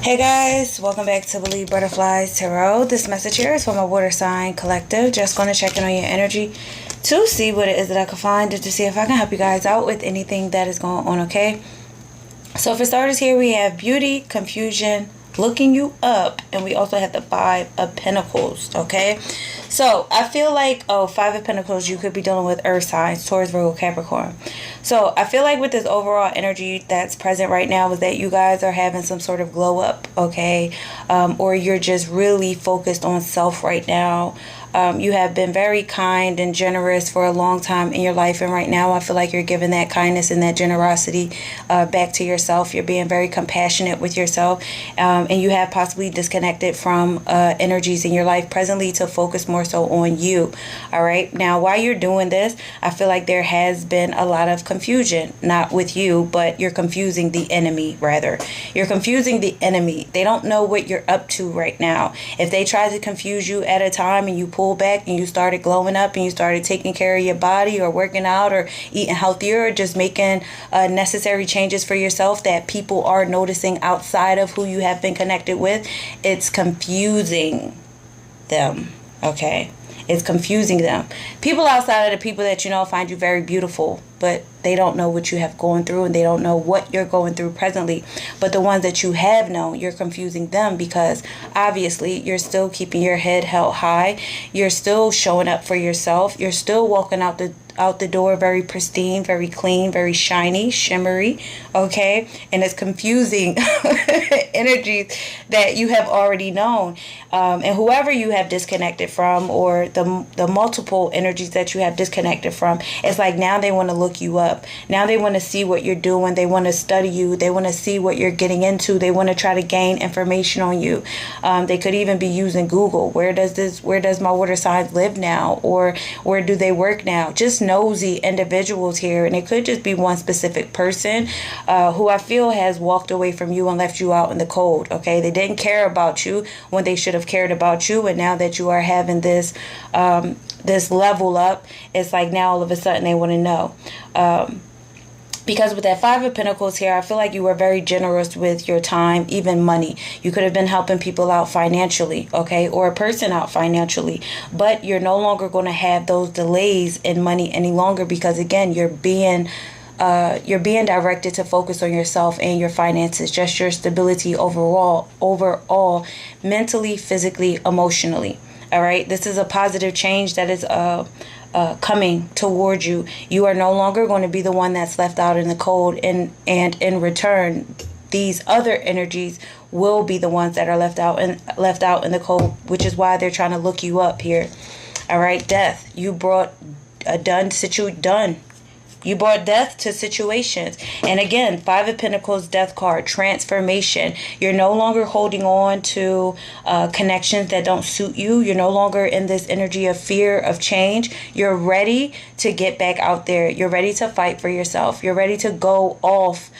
Hey guys, welcome back to Believe Butterflies Tarot. This message here is from a water sign collective. Just going to check in on your energy to see what it is that I can find and to see if I can help you guys out with anything that is going on, okay? So for starters here, we have beauty, confusion, looking you up, and we also have the Five of Pentacles, okay? So I feel like, Five of Pentacles, you could be dealing with earth signs, Taurus, Virgo, Capricorn. So I feel like with this overall energy that's present right now is that you guys are having some sort of glow up, okay? Or you're just really focused on self right now. You have been very kind and generous for a long time in your life, and right now I feel like you're giving that kindness and that generosity back to yourself. You're being very compassionate with yourself, and you have possibly disconnected from energies in your life presently to focus more so on you. All right, now while you're doing this, I feel like there has been a lot of confusion, not with you, but you're confusing the enemy. Rather, you're confusing the enemy. They don't know what you're up to right now. If they try to confuse you at a time and you pull back and you started glowing up and you started taking care of your body or working out or eating healthier or just making necessary changes for yourself that people are noticing outside of who you have been connected with, it's confusing them, okay? It's confusing them. People outside of the people that you know find you very beautiful, but they don't know what you have going through and they don't know what you're going through presently. But the ones that you have known, you're confusing them because obviously you're still keeping your head held high. You're still showing up for yourself. You're still walking out the door very pristine, very clean, very shiny, shimmery, okay? And it's confusing energies that you have already known. And whoever you have disconnected from, or the multiple energies that you have disconnected from, it's like now they want to look you up. Now they want to see what you're doing. They want to study you. They want to see what you're getting into. They want to try to gain information on you. They could even be using Google. Where does my water signs live now? Or where do they work now? Just nosy individuals here. And it could just be one specific person who I feel has walked away from you and left you out in the cold. Okay, they didn't care about you when they should have cared about you, and now that you are having this this level up, it's like now all of a sudden they want to know. Because with that Five of Pentacles here, I feel like you were very generous with your time, even money. You could have been helping people out financially, okay, or a person out financially. But you're no longer going to have those delays in money any longer because, again, you're being directed to focus on yourself and your finances, just your stability overall, mentally, physically, emotionally. All right, this is a positive change that is coming toward you. You are no longer going to be the one that's left out in the cold, and in return, these other energies will be the ones that are left out in the cold, which is why they're trying to look you up here. All right, death. You brought a done. You brought death to situations. And again, Five of Pentacles, death card, transformation. You're no longer holding on to connections that don't suit you. You're no longer in this energy of fear of change. You're ready to get back out there. You're ready to fight for yourself. You're ready to go off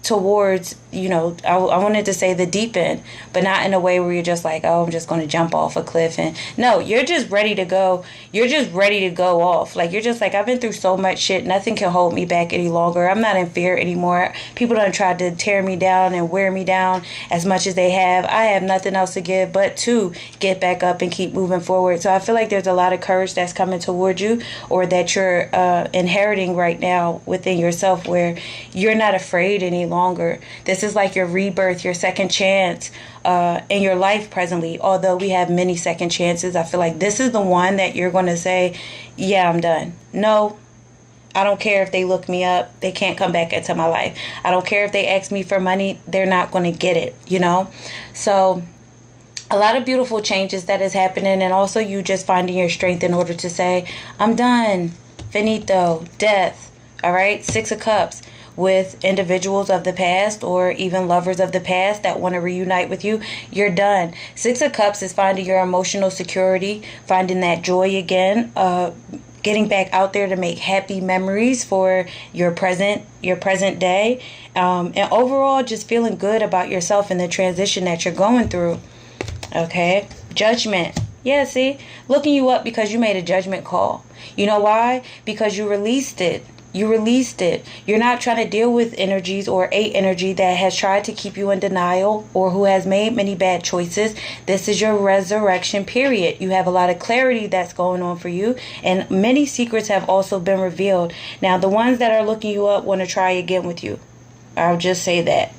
towards, I wanted to say the deep end, but not in a way where you're just like, oh, I'm just going to jump off a cliff. And no, you're just ready to go. You're just ready to go off. Like, you're just like, I've been through so much shit. Nothing can hold me back any longer. I'm not in fear anymore. People done tried to tear me down and wear me down as much as they have. I have nothing else to give but to get back up and keep moving forward. So I feel like there's a lot of courage that's coming toward you, or that you're inheriting right now within yourself, where you're not afraid any longer. This is like your rebirth, your second chance in your life presently. Although we have many second chances, I feel like this is the one that you're going to say, yeah, I'm done. No, I don't care if they look me up. They can't come back into my life. I don't care if they ask me for money. They're not going to get it, So a lot of beautiful changes that is happening, and also you just finding your strength in order to say, I'm done. Finito. Death. All right. Six of Cups. With individuals of the past or even lovers of the past that want to reunite with you, you're done. Six of Cups is finding your emotional security, finding that joy again, getting back out there to make happy memories for your present day, and overall just feeling good about yourself and the transition that you're going through. Okay, Judgment. Yeah, see, looking you up because you made a judgment call. You know why? Because you released it. You released it. You're not trying to deal with energies or a energy that has tried to keep you in denial or who has made many bad choices. This is your resurrection period. You have a lot of clarity that's going on for you, and many secrets have also been revealed. Now, the ones that are looking you up want to try again with you. I'll just say that.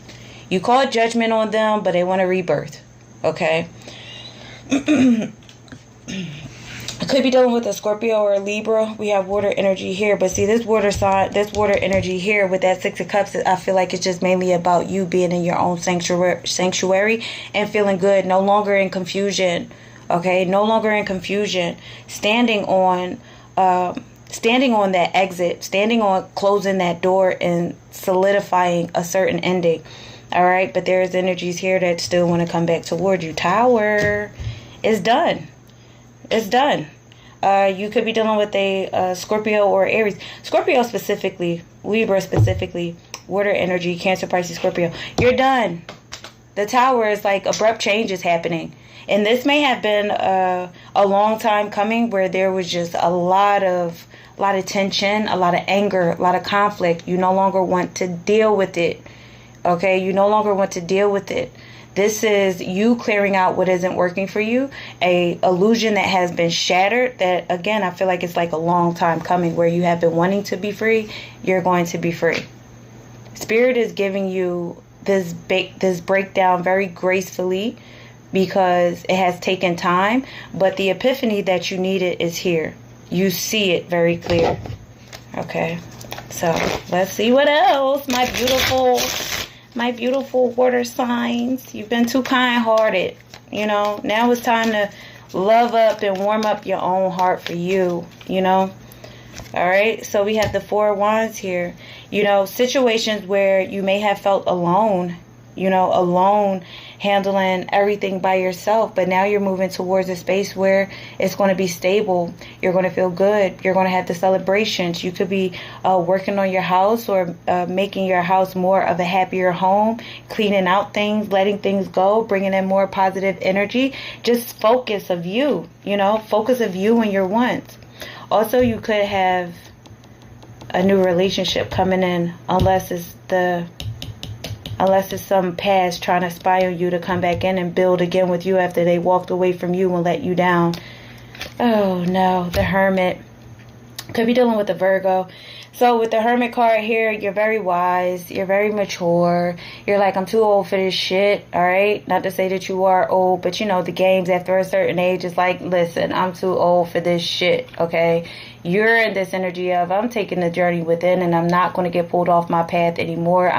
You call judgment on them, but they want a rebirth. Okay? I could be dealing with a Scorpio or a Libra. We have water energy here. But see, this water sign, this water energy here with that Six of Cups, I feel like it's just mainly about you being in your own sanctuary and feeling good. No longer in confusion. Okay? No longer in confusion. Standing on that exit. Standing on closing that door and solidifying a certain ending. Alright? But there's energies here that still want to come back toward you. Tower. It's done. It's done. You could be dealing with a Scorpio or Aries. Scorpio specifically, Libra specifically, water energy, Cancer, Pisces, Scorpio. You're done. The Tower is like abrupt change is happening. And this may have been a long time coming where there was just a lot of tension, a lot of anger, a lot of conflict. You no longer want to deal with it. Okay? You no longer want to deal with it. This is you clearing out what isn't working for you. A illusion that has been shattered. That, again, I feel like it's like a long time coming where you have been wanting to be free. You're going to be free. Spirit is giving you this breakdown very gracefully because it has taken time. But the epiphany that you needed is here. You see it very clear. Okay. So let's see what else. My beautiful water signs. You've been too kind-hearted. You know, now it's time to love up and warm up your own heart for you. You know. Alright. So we have the Four of Wands here. You know, situations where you may have felt alone. You know, alone handling everything by yourself. But now you're moving towards a space where it's going to be stable. You're going to feel good. You're going to have the celebrations. You could be working on your house or making your house more of a happier home. Cleaning out things, letting things go, bringing in more positive energy. Just focus of you. You know, focus of you and your wants. Also, you could have a new relationship coming in unless it's some past trying to spy on you to come back in and build again with you after they walked away from you and let you down. Oh no, the Hermit. Could be dealing with the Virgo. So with the Hermit card here, you're very wise. You're very mature. You're like, I'm too old for this shit. Alright? Not to say that you are old, but you know, the games after a certain age is like, listen, I'm too old for this shit. Okay? You're in this energy of, I'm taking the journey within and I'm not going to get pulled off my path anymore.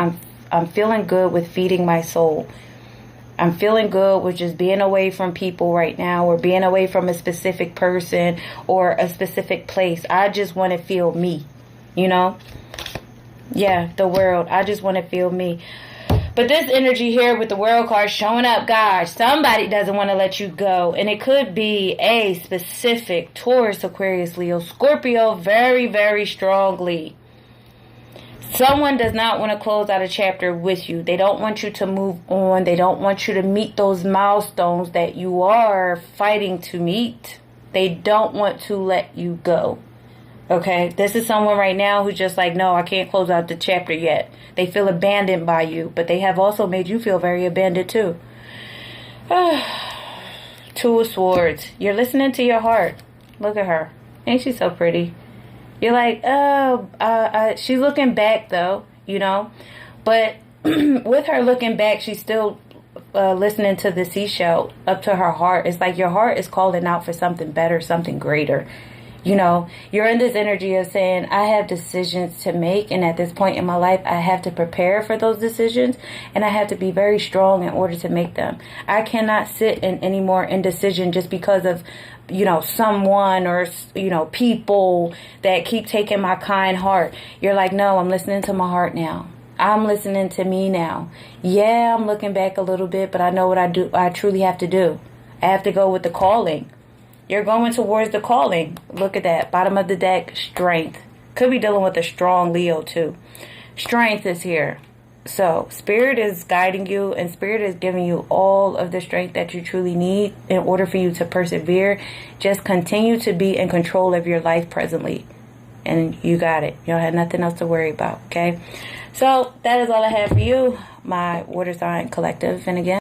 I'm feeling good with feeding my soul. I'm feeling good with just being away from people right now or being away from a specific person or a specific place. I just want to feel me, you know? Yeah, the world. I just want to feel me. But this energy here with the World card showing up, gosh, somebody doesn't want to let you go. And it could be a specific Taurus, Aquarius, Leo, Scorpio very, very strongly. Someone does not want to close out a chapter with you. They don't want you to move on. They don't want you to meet those milestones that you are fighting to meet. They don't want to let you go. Okay? This is someone right now who's just like, no, I can't close out the chapter yet. They feel abandoned by you. But they have also made you feel very abandoned too. Two of Swords. You're listening to your heart. Look at her. Ain't she so pretty? You're like, oh, she's looking back though, you know. But with her looking back, she's still listening to the seashell up to her heart. It's like your heart is calling out for something better, something greater. You know, you're in this energy of saying, I have decisions to make. And at this point in my life, I have to prepare for those decisions. And I have to be very strong in order to make them. I cannot sit in any more indecision just because of, you know, someone or, you know, people that keep taking my kind heart. You're like, no, I'm listening to my heart now. I'm listening to me now. Yeah, I'm looking back a little bit, but I know what I truly have to do. I have to go with the calling. You're going towards the calling. Look at that. Bottom of the deck, strength. Could be dealing with a strong Leo too. Strength is here. So, Spirit is guiding you and Spirit is giving you all of the strength that you truly need in order for you to persevere. Just continue to be in control of your life presently. and you got it. You don't have nothing else to worry about, okay? So that is all I have for you, my water sign collective. And again,